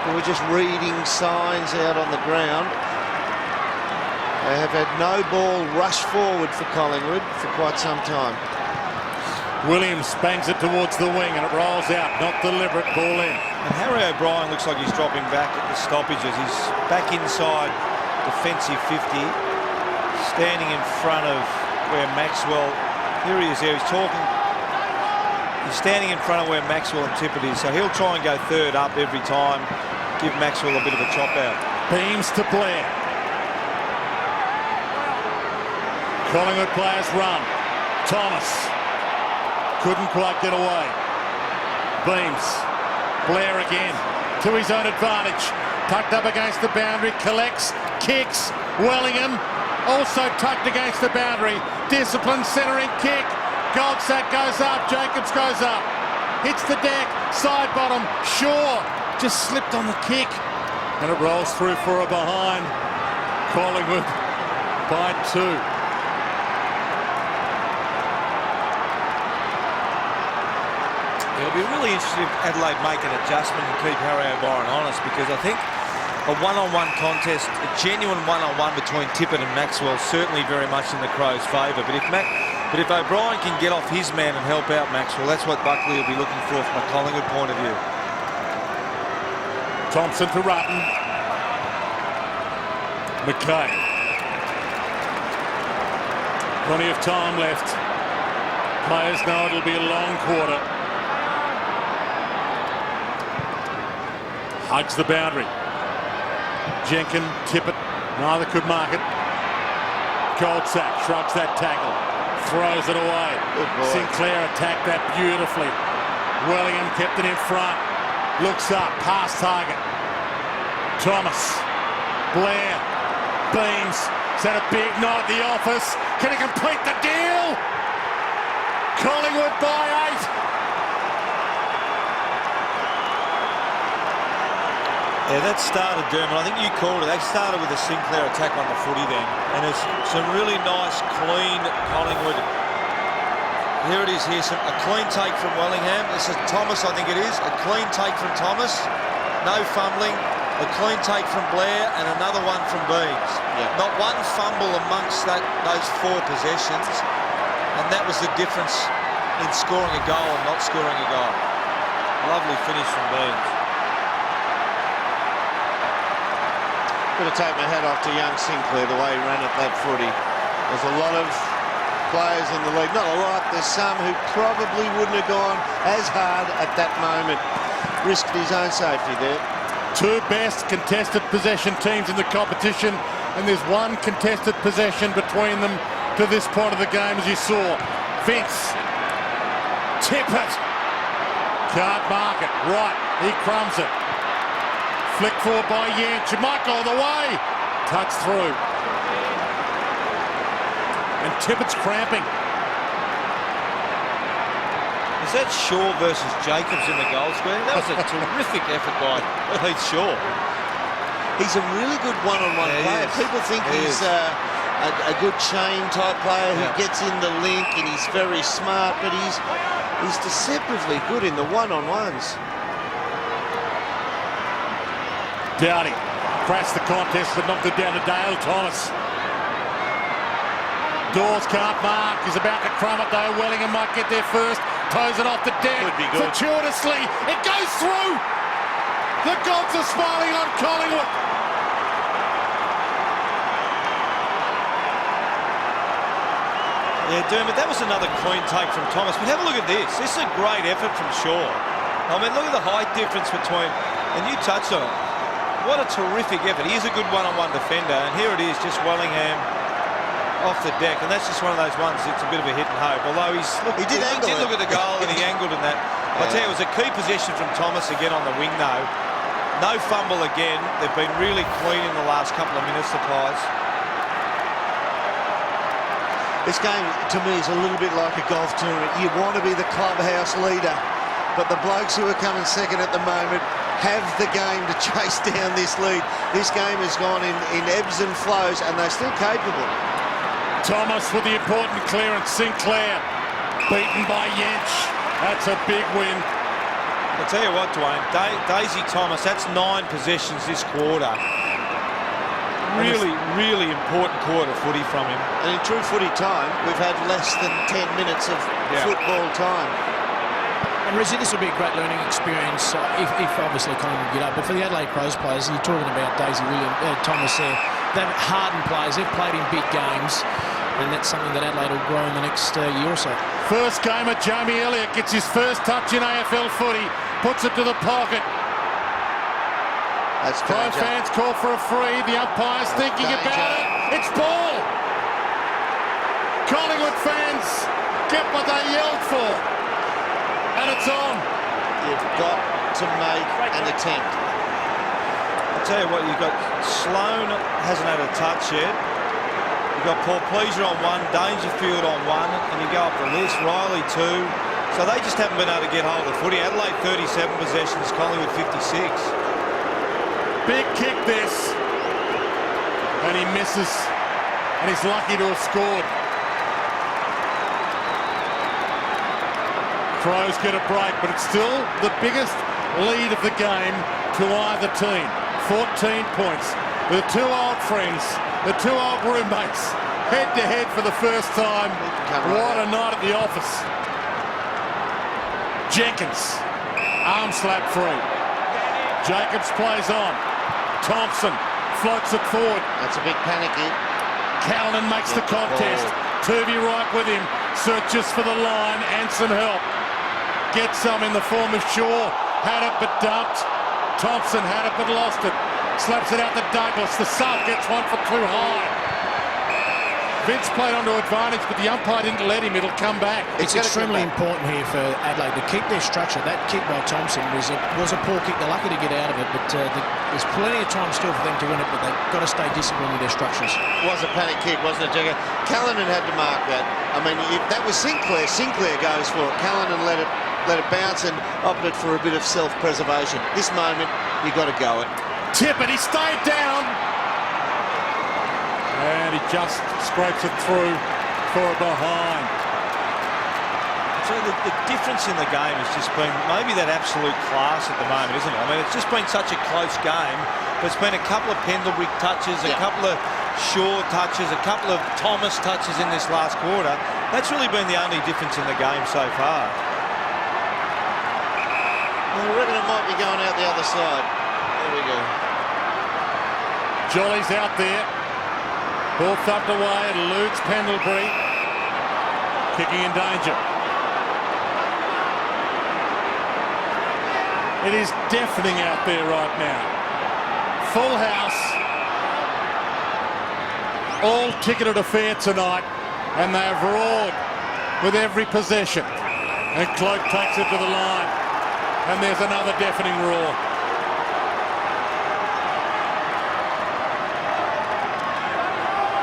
But we're just reading signs out on the ground. They have had no ball rush forward for Collingwood for quite some time. Williams bangs it towards the wing and it rolls out, not deliberate, ball in. And Harry O'Brien looks like he's dropping back at the stoppages. He's back inside defensive 50, standing in front of where Maxwell, here he is there, he's talking. He's standing in front of where Maxwell and Tippett is, so he'll try and go third up every time, give Maxwell a bit of a chop out. Beams to Blair. Collingwood players run. Thomas couldn't quite get away. Beams. Blair again to his own advantage. Tucked up against the boundary. Collects. Kicks. Wellingham also tucked against the boundary. Disciplined centering kick. Goldsack goes up. Jacobs goes up. Hits the deck. Side bottom. Shaw just slipped on the kick. And it rolls through for a behind. Collingwood by 2. It'll be really interesting if Adelaide make an adjustment and keep Harry O'Brien honest, because I think a one-on-one contest, a genuine one-on-one between Tippett and Maxwell, certainly very much in the Crows' favour. But if O'Brien can get off his man and help out Maxwell, that's what Buckley will be looking for from a Collingwood point of view. Thompson to Rutten. McKay. Plenty of time left. Players know it'll be a long quarter. Hugs the boundary. Jenkin, Tippett, neither could mark it. Goldsack shrugs that tackle, throws it away. Sinclair attacked that beautifully. Wellingham kept it in front. Looks up, past target. Thomas, Blair, Beams. Is that a big night at the office? Can he complete the deal? Collingwood by 8. Yeah, that started, Dermot. I think you called it. They started with a Sinclair attack on the footy then. And there's some really nice, clean Collingwood. Here it is here. A clean take from Wellingham. This is Thomas, I think it is. A clean take from Thomas. No fumbling. A clean take from Blair and another one from Beams. Yeah. Not one fumble amongst those 4 possessions. And that was the difference in scoring a goal and not scoring a goal. Lovely finish from Beams. Got to take my hat off to young Sinclair, the way he ran at that footy. There's a lot of players in the league, not a lot, there's some who probably wouldn't have gone as hard at that moment. Risked his own safety there. 2 best contested possession teams in the competition, and there's 1 contested possession between them to this point of the game, as you saw. Vince. Tippett. Can't mark it. Right, he crumbs it. Flick forward by Yench. Might go the way. Touch through. And Tippett's cramping. Is that Shaw versus Jacobs in the goal screen? That was a terrific effort by Heath Shaw. He's a really good one-on-one player. People think he's a good chain type player who gets in the link and he's very smart, but he's deceptively good in the one-on-ones. Dowdy crashed the contest but knocked it down to Dale Thomas. Dawes can't mark. He's about to crumb it though. Wellingham might get there first. Toes it off the deck. Fortuitously. It goes through. The gods are smiling on Collingwood. Yeah, Dermot, that was another clean take from Thomas. But have a look at this. This is a great effort from Shaw. I mean, look at the height difference between, and you touched on it. What a terrific effort. He is a good one-on-one defender, and here it is, just Wellingham off the deck, and that's just one of those ones that's a bit of a hit and hope. Although he did look at the goal and he angled in that. I tell you, it was a key possession from Thomas again on the wing, though. No fumble again. They've been really clean in the last couple of minutes, the Pies. This game, to me, is a little bit like a golf tournament. You want to be the clubhouse leader, but the blokes who are coming second at the moment have the game to chase down this lead. This game has gone in ebbs and flows, and they're still capable. Thomas with the important clearance. Sinclair beaten by Yench. That's a big win. I'll tell you what, Dwayne, Daisy Thomas, that's 9 possessions this quarter. Really, really important quarter footy from him. And in true footy time, we've had less than 10 minutes of football time. And Rizzy, this will be a great learning experience if obviously Collingwood would get up. But for the Adelaide Crows players, you're talking about Daisy Thomas there. They've hardened players. They've played in big games. And that's something that Adelaide will grow in the next year or so. First game at Jamie Elliott gets his first touch in AFL footy. Puts it to the pocket. That's Crow danger. fans call for a free. The umpire's thinking about it. It's ball. Collingwood fans get what they yelled for. And it's on. You've got to make an attempt. I'll tell you what, you've got Sloan hasn't had a touch yet. You've got Paul Pleasure on 1, Dangerfield on 1, and you go up the list, Riley 2. So they just haven't been able to get hold of the footy. Adelaide 37 possessions, Collingwood 56. Big kick this. And he misses. And he's lucky to have scored. Crows get a break, but it's still the biggest lead of the game to either team. 14 points. The two old friends, the two old roommates, head-to-head for the first time. What a night at the office. Jenkins, arm slap free. Jacobs plays on. Thompson floats it forward. That's a big panic here. Callanan makes the contest. Turvey right with him. Searches for the line and some help. Gets some in the form of Shaw. Had it but dumped. Thompson had it but lost it. Slaps it out to Douglas. The sub gets one for too high. Vince played onto advantage, but the umpire didn't let him. It'll come back. It's extremely important here for Adelaide to keep their structure. That kick by Thompson was a poor kick. They're lucky to get out of it, but there's plenty of time still for them to win it, but they've got to stay disciplined with their structures. It was a panic kick, wasn't it, Jagger? Callanan had to mark that. I mean, if that was Sinclair. Sinclair goes for it. Callanan let it bounce and opted for a bit of self-preservation. This moment, you've got to go it. Tippett, he stayed down. And he just scrapes it through for a behind. So the difference in the game has just been maybe that absolute class at the moment, isn't it? I mean, it's just been such a close game. There's been a couple of Pendlebury touches, a couple of Shaw touches, a couple of Thomas touches in this last quarter. That's really been the only difference in the game so far. I reckon it might be going out the other side. There we go. Jolly's out there. Ball thumped away, it eludes Pendlebury. Kicking in danger. It is deafening out there right now. Full house. All ticketed affair tonight, and they have roared with every possession. And Cloak takes it to the line. And there's another deafening roar.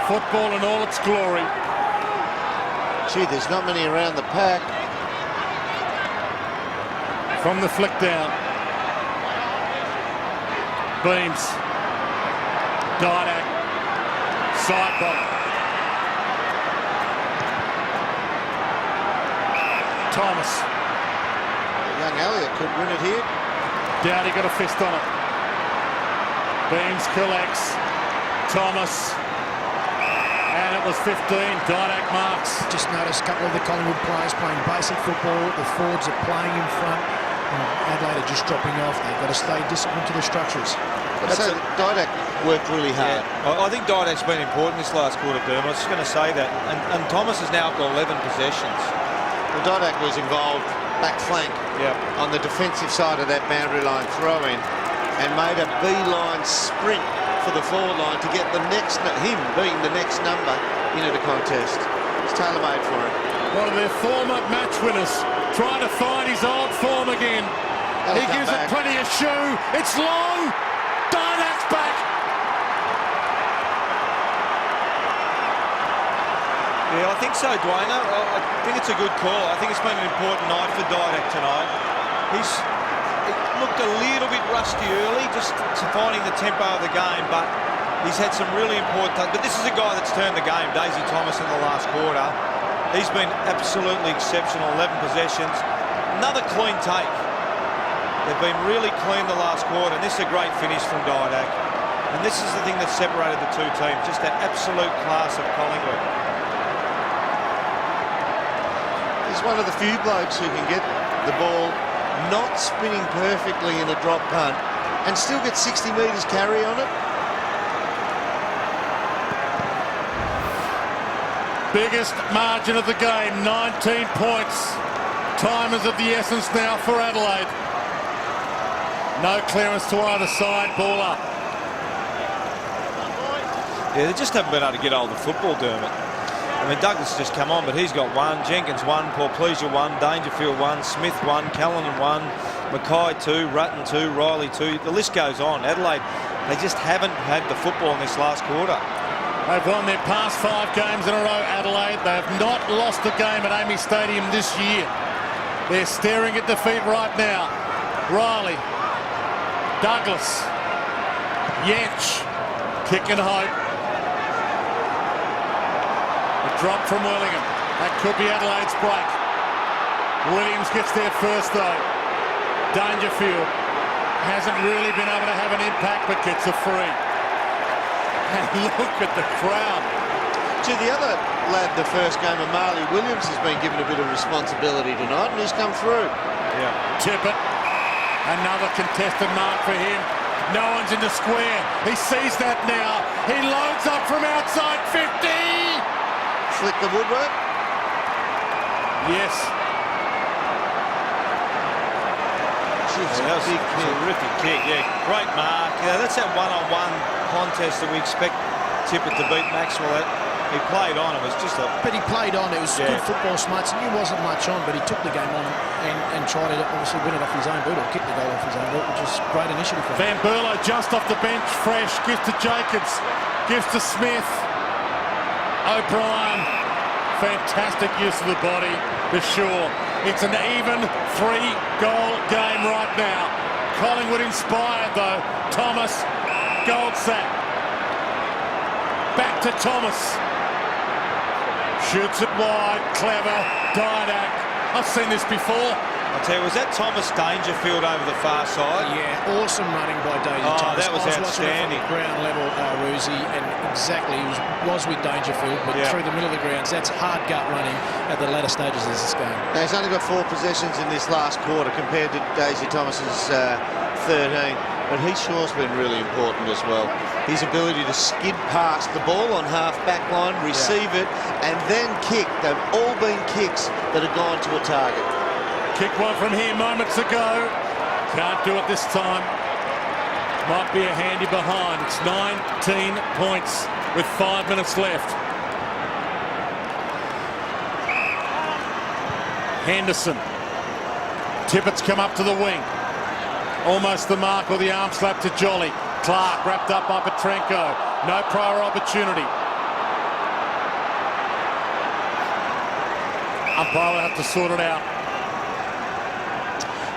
Football in all its glory. Gee, there's not many around the pack. From the flick down. Beams. Didak. Sidebot. Thomas. Young Elliott could win it here. Dowdy got a fist on it. Beams collects. Thomas. And it was 15. Didak marks. Just noticed a couple of the Collingwood players playing basic football. The forwards are playing in front. And Adelaide are just dropping off. They've got to stay disciplined to the structures. So Didak worked really hard. Yeah. I think Didak's been important this last quarter, Derm. I was just going to say that. And Thomas has now got 11 possessions. Well, Didak was involved back flank on the defensive side of that boundary line throw-in and made a beeline sprint for the forward line to get the next, him being the next number into the contest. It's tailor-made for him. One of their former match winners trying to find his old form again. He gives it plenty of shoe. It's long. Didak's back. Yeah, I think so, Dwayne. I think it's a good call. I think it's been an important night for Didak tonight. He looked a little bit rusty early, just finding the tempo of the game, but He's had some really important, but this is a guy that's turned the game, Daisy Thomas, in the last quarter. He's been absolutely exceptional, 11 possessions. Another clean take. They've been really clean the last quarter, and this is a great finish from Didak. And this is the thing that separated the two teams, just that absolute class of Collingwood. He's one of the few blokes who can get the ball not spinning perfectly in a drop punt and still get 60 metres carry on it. Biggest margin of the game, 19 points. Time is of the essence now for Adelaide. No clearance to either side, ball up. Yeah, they just haven't been able to get hold of the football, Dermot. I mean, Douglas has just come on, but he's got one. Jenkins one, Paul Pleasure one, Dangerfield one, Smith one, Callanan one, Mackay two, Rutten two, Riley two. The list goes on. Adelaide, they just haven't had the football in this last quarter. They've won their past 5 games in a row, Adelaide. They have not lost a game at Amy Stadium this year. They're staring at defeat right now. Riley, Douglas, Yench, kick and hope. A drop from Wellingham. That could be Adelaide's break. Williams gets there first though. Dangerfield hasn't really been able to have an impact, but gets a free. And look at the crowd. To the other lad, the first game of Marley Williams has been given a bit of responsibility tonight, and he's come through. Yeah. Tippett, another contested mark for him. No one's in the square. He sees that now. He loads up from outside 50. Flick the woodwork. Yes. Jeez, That was a terrific kick. Yeah, great mark. Yeah, that's that one-on-one contest that we expect Tippett to beat Maxwell at. He played on. It was just a... But he played on. It was good football smarts. He wasn't much on, but he took the game on and tried to obviously win it off his own boot or kick the goal off his own boot, which is great initiative for him. Van Berlo just off the bench, fresh. Gives to Jacobs. Gives to Smith. O'Brien. Fantastic use of the body, for sure. It's an even 3-goal game right now. Collingwood inspired, though. Thomas, Goldsack. Back to Thomas. Shoots it wide, clever, Didak. I've seen this before. I'll tell you, was that Thomas Dangerfield over the far side? Yeah, awesome running by Daisy Thomas. That was outstanding. From the ground level, Roosie, and exactly, he was with Dangerfield, but through the middle of the grounds. That's hard gut running at the latter stages of this game. Now, he's only got 4 possessions in this last quarter compared to Daisy Thomas's 13. But he sure's been really important as well. His ability to skid past the ball on half-back line, receive it, and then kick. They've all been kicks that have gone to a target. Kick one from here moments ago. Can't do it this time. Might be a handy behind. It's 19 points with 5 minutes left. Henderson. Tippett's come up to the wing. Almost the mark or the arm slap to Jolly. Clark wrapped up by Petrenko. No prior opportunity. Umpire will have to sort it out.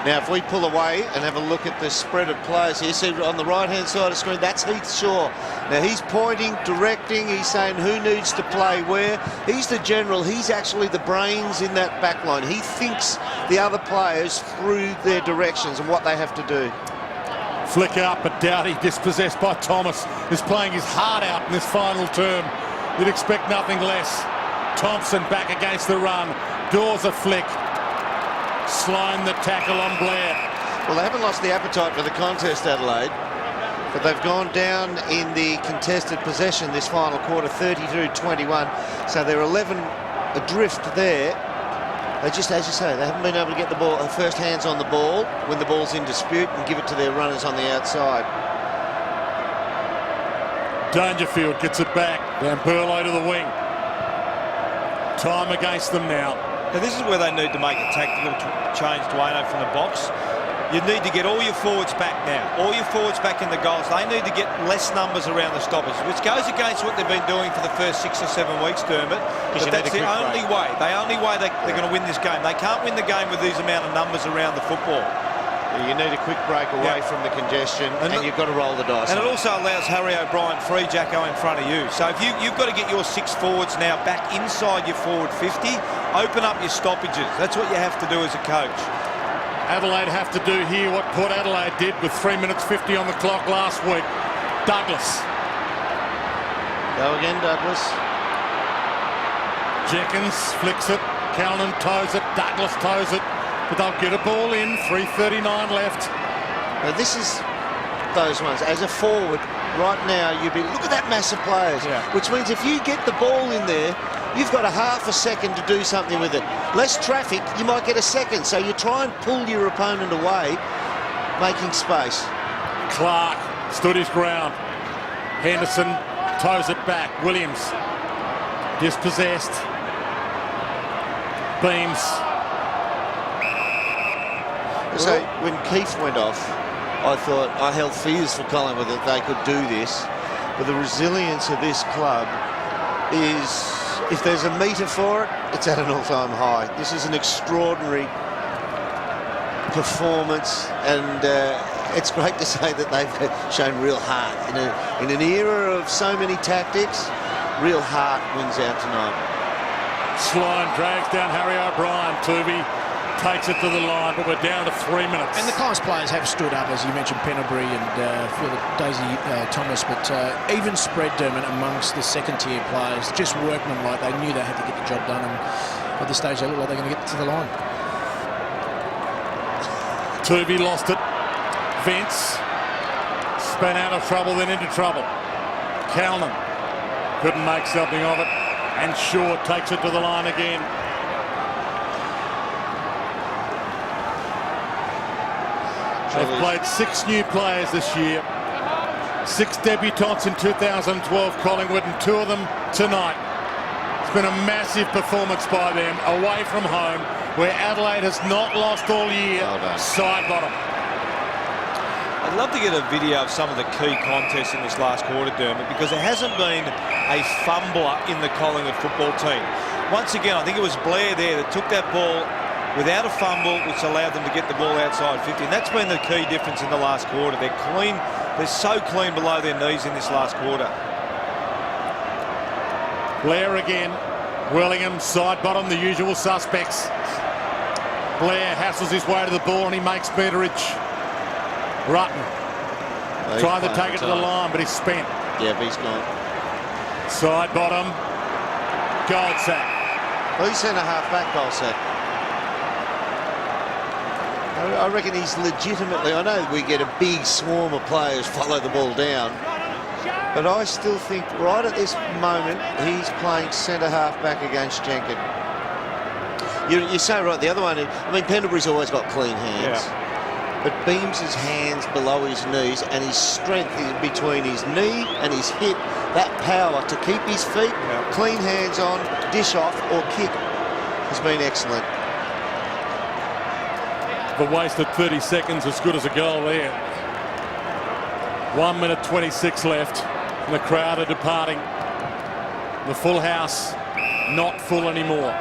Now, if we pull away and have a look at the spread of players here, see on the right-hand side of the screen, that's Heath Shaw. Now, he's pointing, directing, he's saying who needs to play where. He's the general. He's actually the brains in that back line. He thinks the other players through their directions and what they have to do. Flick out, but Doughty, dispossessed by Thomas, is playing his heart out in this final term. You'd expect nothing less. Thompson back against the run. Dawes a flick. Sloan the tackle on Blair. Well, they haven't lost the appetite for the contest, Adelaide, but they've gone down in the contested possession this final quarter, 32-21. So they're 11 adrift there. They just, as you say, they haven't been able to get the ball, first hands on the ball when the ball's in dispute and give it to their runners on the outside. Dangerfield gets it back. Van Berlo to the wing. Time against them now. Now, this is where they need to make a tactical change, Dwayne, from the box. You need to get all your forwards back now. All your forwards back in the goals. They need to get less numbers around the stoppers, which goes against what they've been doing for the first 6 or 7 weeks, Dermot. But that's the only way. The only way they're going to win this game. They can't win the game with these amount of numbers around the football. You need a quick break away from the congestion, and you've got to roll the dice. And it also allows Harry O'Brien free, Jacko, in front of you. So if you've got to get your 6 forwards now back inside your forward 50, open up your stoppages. That's what you have to do as a coach. Adelaide have to do here what Port Adelaide did with 3 minutes 50 on the clock last week. Douglas. Go again, Douglas. Jenkins flicks it. Callan toes it. Douglas toes it. But they'll get a ball in. 3:39 left. Now this is those ones. As a forward, right now, you'd be, look at that mass of players. Which means if you get the ball in there, you've got a half a second to do something with it. Less traffic, you might get a second. So you try and pull your opponent away, making space. Clark stood his ground. Henderson toes it back. Williams dispossessed. Beams. So when Keith went off, I thought, I held fears for Collingwood that they could do this. But the resilience of this club is, if there's a metre for it, it's at an all-time high. This is an extraordinary performance, and it's great to say that they've shown real heart. In an era of so many tactics, real heart wins out tonight. Sloan drags down Harry O'Brien. Tooby takes it to the line, but we're down to 3 minutes. And the class players have stood up, as you mentioned, Pennebury and Daisy Thomas, but even spread, Dermot, amongst the second-tier players, just workmanlike. They knew they had to get the job done, and at this stage they look like they're going to get to the line. Tooby lost it. Vince spun out of trouble, then into trouble. Callan couldn't make something of it, and Shaw takes it to the line again. They've played 6 new players this year. 6 debutants in 2012, Collingwood, and 2 of them tonight. It's been a massive performance by them away from home, where Adelaide has not lost all year. Side bottom. I'd love to get a video of some of the key contests in this last quarter, Dermot, because there hasn't been a fumbler in the Collingwood football team. Once again, I think it was Blair there that took that ball without a fumble, which allowed them to get the ball outside 50. And that's been the key difference in the last quarter. They're clean. They're so clean below their knees in this last quarter. Blair again. Wellingham, side bottom, the usual suspects. Blair hassles his way to the ball and he makes meterage. Rutten tried to take it to the line, but he's spent. Yeah, but he's gone. Side bottom. Goldsack. Well, he's centre half back, Goldsack. I reckon he's legitimately, I know we get a big swarm of players follow the ball down, but I still think right at this moment he's playing centre half back against Jenkins. You're so right. The other one, I mean, Pendlebury's always got clean hands, but Beams' hands below his knees and his strength is between his knee and his hip. That power to keep his feet, clean hands on, dish off or kick has been excellent. The wasted 30 seconds, as good as a goal there. 1 minute 26 left, and the crowd are departing. The full house not full anymore.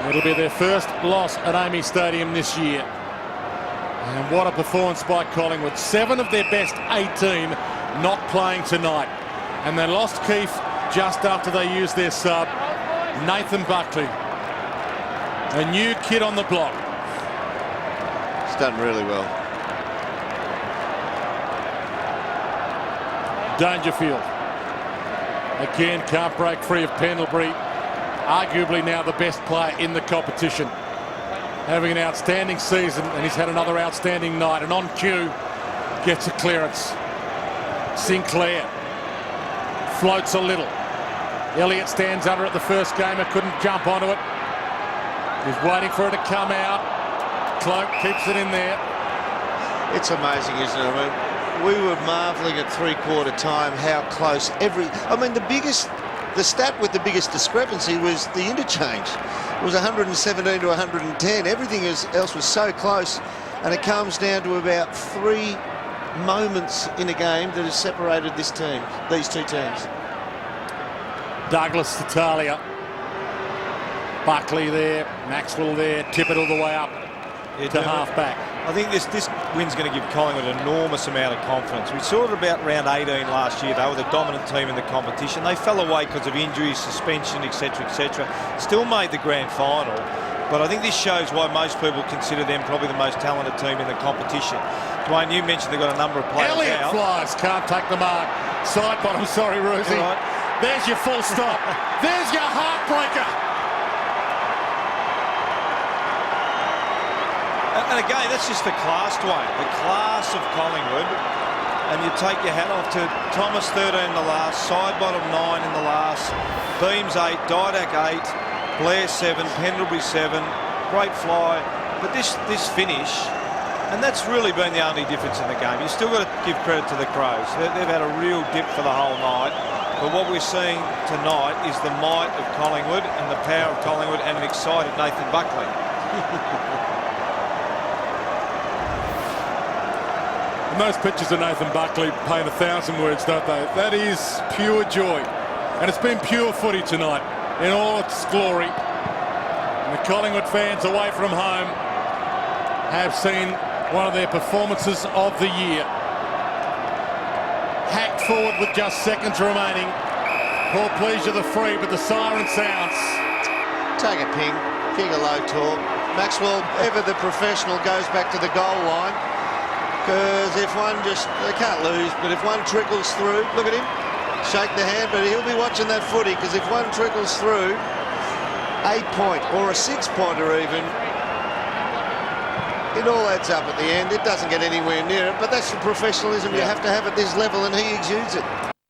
It'll be their first loss at AAMI Stadium this year. And what a performance by Collingwood. 7 of their best 18 not playing tonight. And they lost Keith just after they used their sub, Nathan Buckley. A new kid on the block. He's done really well. Dangerfield. Again, can't break free of Pendlebury. Arguably now the best player in the competition. Having an outstanding season, and he's had another outstanding night. And on cue, gets a clearance. Sinclair floats a little. Elliott stands under it the first game, couldn't jump onto it. He's waiting for it to come out. Cloak keeps it in there. It's amazing, isn't it? I mean, we were marvelling at three-quarter time how close I mean, the stat with the biggest discrepancy was the interchange. It was 117 to 110. Everything else was so close, and it comes down to about 3 moments in a game that has separated these two teams. Douglas to Talia. Buckley there, Maxwell there, tip it all the way up. to half-back. I think this win's going to give Collingwood an enormous amount of confidence. We saw it about round 18 last year. They were the dominant team in the competition. They fell away because of injuries, suspension, etc., etc. Still made the grand final. But I think this shows why most people consider them probably the most talented team in the competition. Dwayne, you mentioned they've got a number of players Elliott out. flies, can't take the mark. Side bottom, sorry, Rosie. Right. There's your full stop. There's your heartbreaker. And again, that's just the class, Dwayne. The class of Collingwood. And you take your hat off to Thomas 13 in the last, Sidebottom 9 in the last, Beams 8, Didak 8, Blair 7, Pendlebury 7, great fly. But this finish, and that's really been the only difference in the game. You've still got to give credit to the Crows. They've had a real dip for the whole night. But what we're seeing tonight is the might of Collingwood and the power of Collingwood and an excited Nathan Buckley. And those pictures of Nathan Buckley paint 1,000 words, don't they? That is pure joy. And it's been pure footy tonight in all its glory. And the Collingwood fans away from home have seen one of their performances of the year. Hacked forward with just seconds remaining. Poor pleasure the free, but the siren sounds. Take a ping, kick a low talk. Maxwell, ever the professional, goes back to the goal line. Because if one they can't lose, but if one trickles through, look at him, shake the hand, but he'll be watching that footy, because if one trickles through, 8-point or a 6-pointer even, it all adds up at the end. It doesn't get anywhere near it, but that's the professionalism you have to have at this level, and he exudes it.